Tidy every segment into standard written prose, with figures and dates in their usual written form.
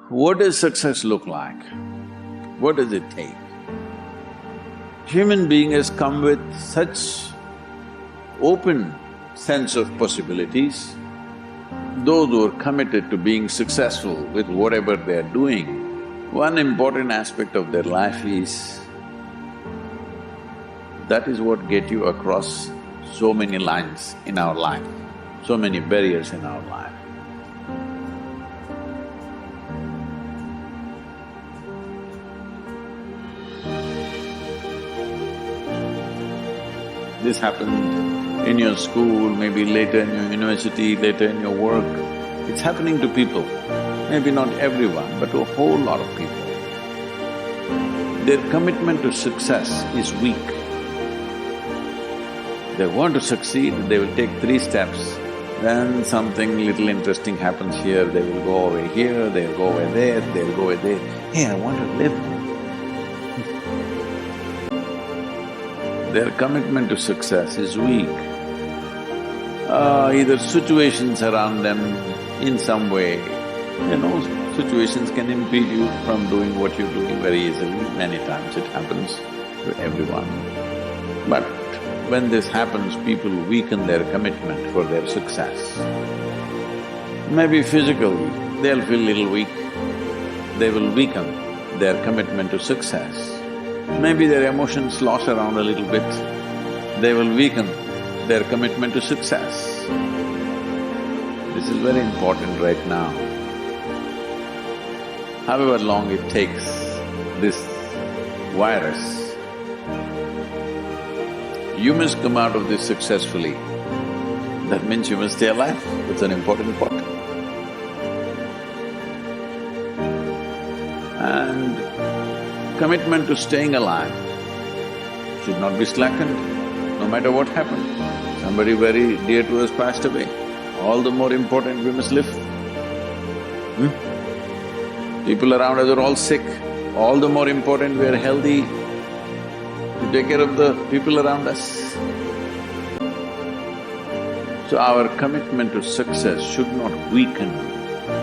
What does success look like? What does it take? Human being has come with such open sense of possibilities. Those who are committed to being successful with whatever they are doing, one important aspect of their life is that is what get you across so many lines in our life, so many barriers in our life. This happened in your school, maybe later in your university, later in your work. It's happening to people, maybe not everyone, but to a whole lot of people. Their commitment to success is weak. They want to succeed, they will take 3 steps. Then something little interesting happens here, they will go over here, they'll go over there, they'll go over there. Hey, I want to live. Their commitment to success is weak. Either situations around them in some way, situations can impede you from doing what you're doing very easily. Many times it happens to everyone. But when this happens, people weaken their commitment for their success. Maybe physically, they'll feel little weak, they will weaken their commitment to success. Maybe their emotions slosh around a little bit, they will weaken their commitment to success. This is very important right now. However long it takes, this virus, you must come out of this successfully. That means you must stay alive, that's an important part. And commitment to staying alive should not be slackened, no matter what happened. Somebody very dear to us passed away, all the more important we must live. People around us are all sick, all the more important we are healthy to take care of the people around us. So our commitment to success should not weaken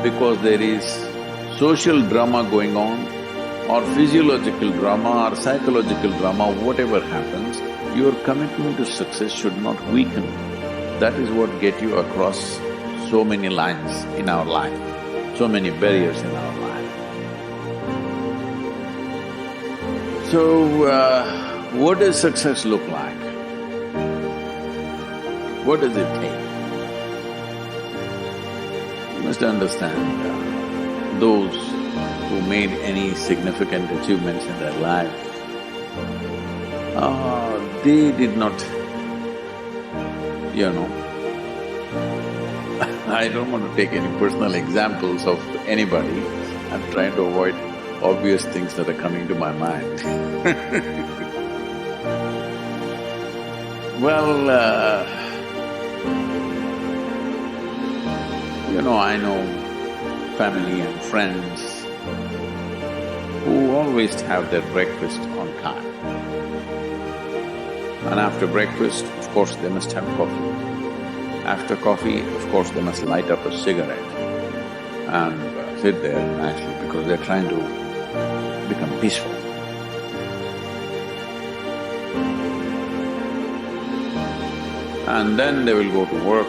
because there is social drama going on, or physiological drama or psychological drama, whatever happens, your commitment to success should not weaken. That is what get you across so many lines in our life, so many barriers in our life. So, what does success look like? What does it take? You must understand, those who made any significant achievements in their life, they did not, I don't want to take any personal examples of anybody, I'm trying to avoid obvious things that are coming to my mind. Well, I know family and friends who always have their breakfast on time. And after breakfast, of course, they must have coffee. After coffee, of course, they must light up a cigarette and sit there nicely because they're trying to become peaceful. And then they will go to work,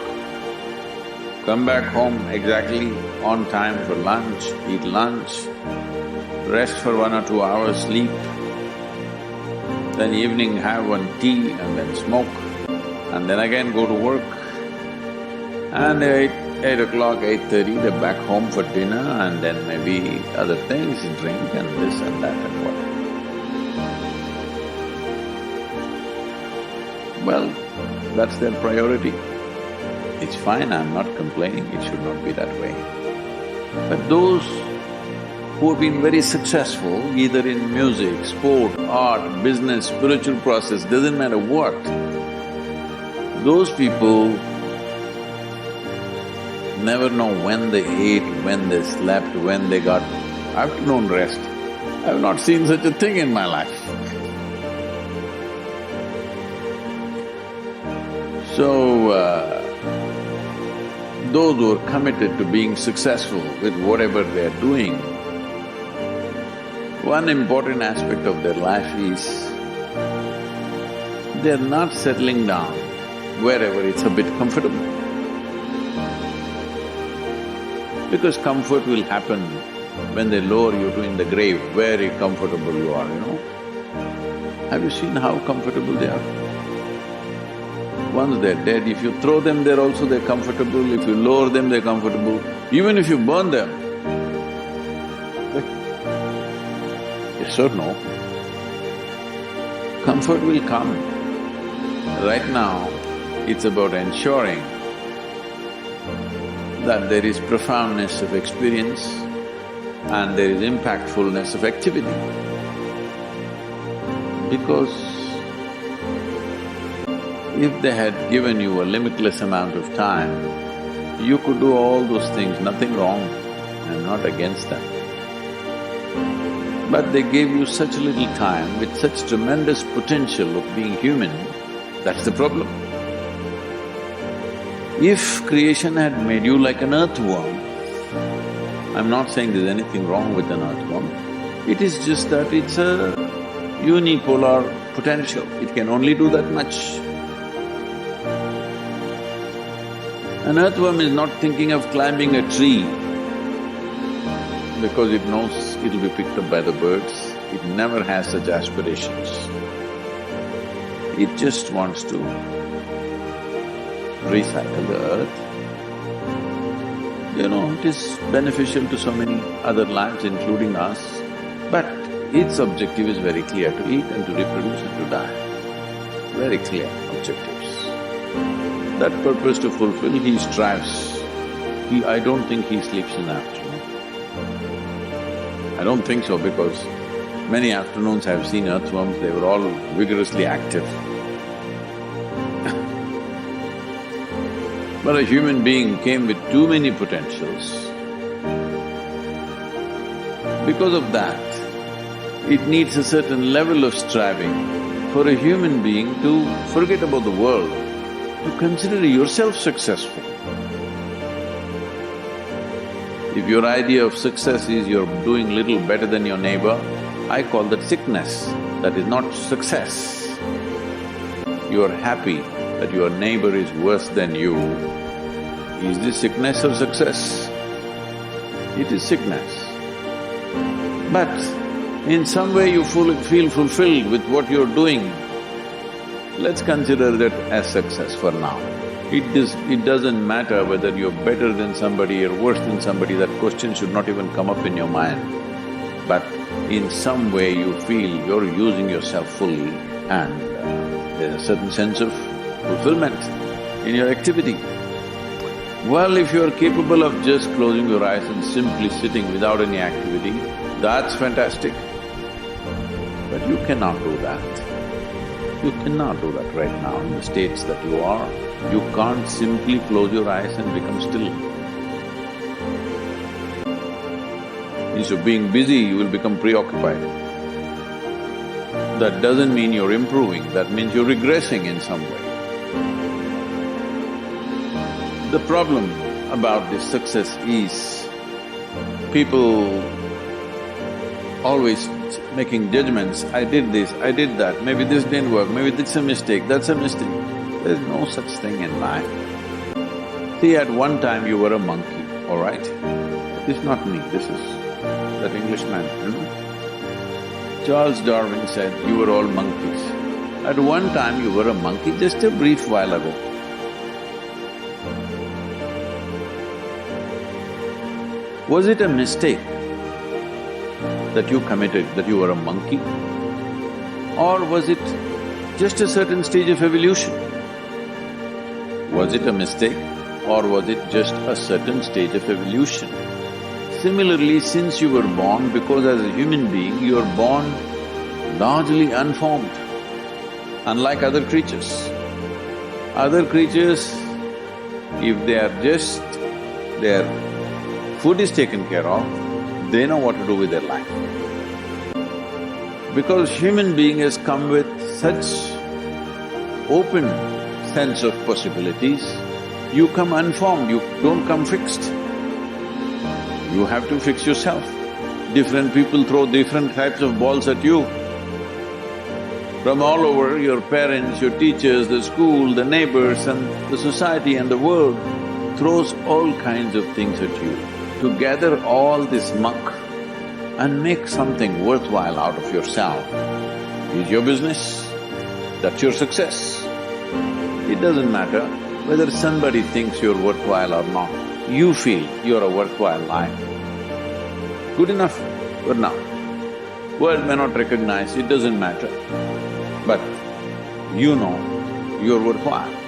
come back home exactly on time for lunch, eat lunch, rest for 1 or 2 hours, sleep, then evening have one tea and then smoke, and then again go to work. And 8 o'clock, 8:30, they're back home for dinner and then maybe other things, drink and this and that and what. Well, that's their priority. It's fine, I'm not complaining, it should not be that way. But those who have been very successful, either in music, sport, art, business, spiritual process, doesn't matter what, those people never know when they ate, when they slept, when they got afternoon rest. I've not seen such a thing in my life. So, those who are committed to being successful with whatever they are doing, One important aspect of their life is they're not settling down wherever it's a bit comfortable. Because comfort will happen when they lower you to in the grave, very comfortable you are, you know. Have you seen how comfortable they are? Once they're dead, if you throw them there also they're comfortable, if you lower them they're comfortable, even if you burn them. Yes or no? Comfort will come. Right now, it's about ensuring that there is profoundness of experience and there is impactfulness of activity. Because if they had given you a limitless amount of time, you could do all those things, nothing wrong, I'm not against that. But they gave you such little time with such tremendous potential of being human, that's the problem. If creation had made you like an earthworm, I'm not saying there's anything wrong with an earthworm, it is just that it's a unipolar potential, it can only do that much. An earthworm is not thinking of climbing a tree because it knows it'll be picked up by the birds, it never has such aspirations. It just wants to recycle the earth. You know, it is beneficial to so many other lives including us, but its objective is very clear, to eat and to reproduce and to die. Very clear objectives. That purpose to fulfill, he strives. I don't think he sleeps in the afternoon. I don't think so because many afternoons I've seen earthworms, they were all vigorously active. But a human being came with too many potentials. Because of that, it needs a certain level of striving for a human being to forget about the world, to consider yourself successful. If your idea of success is you're doing little better than your neighbor, I call that sickness, that is not success. You are happy that your neighbor is worse than you. Is this sickness or success? It is sickness. But in some way you feel fulfilled with what you're doing, let's consider that as success for now. It doesn't matter whether you're better than somebody or worse than somebody, that question should not even come up in your mind. But in some way you feel you're using yourself fully and there's a certain sense of fulfillment in your activity. Well, if you're capable of just closing your eyes and simply sitting without any activity, that's fantastic. But you cannot do that. You cannot do that right now in the states that you are. You can't simply close your eyes and become still. Instead of being busy, you will become preoccupied. That doesn't mean you're improving, that means you're regressing in some way. The problem about this success is people always making judgments, I did this, I did that, maybe this didn't work, maybe this is a mistake, that's a mistake. There's no such thing in life. See, at one time you were a monkey, all right? This is not me, this is that Englishman, you know? Charles Darwin said, you were all monkeys. At one time you were a monkey, just a brief while ago. Was it a mistake that you committed, that you were a monkey? Or was it just a certain stage of evolution? Was it a mistake or was it just a certain stage of evolution? Similarly, since you were born, because as a human being you are born largely unformed, unlike other creatures. Other creatures, if they are just… their food is taken care of, they know what to do with their life. Because human being has come with such open sense of possibilities, you come unformed, you don't come fixed. You have to fix yourself. Different people throw different types of balls at you. From all over, your parents, your teachers, the school, the neighbors and the society and the world throws all kinds of things at you. To gather all this muck and make something worthwhile out of yourself is your business, that's your success. It doesn't matter whether somebody thinks you're worthwhile or not, you feel you're a worthwhile life. Good enough for now. World may not recognize, it doesn't matter. But you know you're worthwhile.